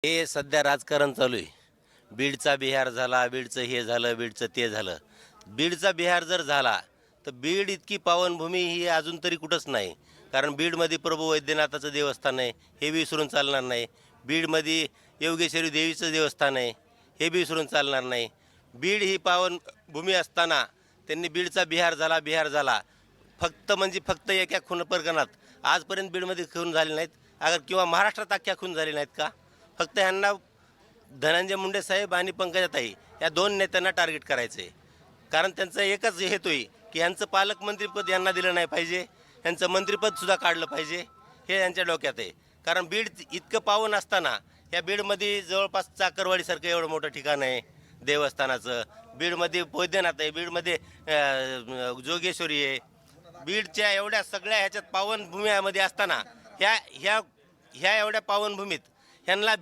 हे सध्या राजकारण चालू आहे. बीडचा बिहार झाला, बीडचं हे झालं, बीडचं ते झालं. बीडचा बिहार जर झाला, तर बीड इतकी पावनभूमी ही अजून तरी कुठंच नाही. कारण बीडमध्ये प्रभू वैद्यनाथाचं देवस्थान आहे, हे विसरून चालणार नाही. बीडमध्ये योगेश्वरी देवीचं देवस्थान आहे, हे बी विसरून चालणार नाही. बीड ही पावनभूमी असताना त्यांनी बीडचा बिहार झाला. फक्त म्हणजे फक्त एका खून प्रकरणात आजपर्यंत बीडमध्ये खून झाले नाहीत अगर किंवा महाराष्ट्रात अख्ख्या खून झाले नाहीत का? फक्त ह्यांना धनंजय मुंडे साहेब आणि पंकजाताई या दोन नेत्यांना टार्गेट करायचं आहे. कारण त्यांचा एकच हेतू आहे की यांचं पालकमंत्रीपद यांना दिलं नाही पाहिजे, यांचं मंत्रिपदसुद्धा काढलं पाहिजे, हे यांच्या डोक्यात आहे. कारण बीड इतकं पावन असताना या बीडमध्ये जवळपास चाकरवाडीसारखं एवढं मोठं ठिकाण आहे देवस्थानाचं. बीडमध्ये वैद्यनाथ आहे, बीडमध्ये जोगेश्वरी आहे. बीडच्या एवढ्या सगळ्या ह्याच्यात पावनभूमीमध्ये असताना ह्या ह्या ह्या एवढ्या पावनभूमीत ह्यांना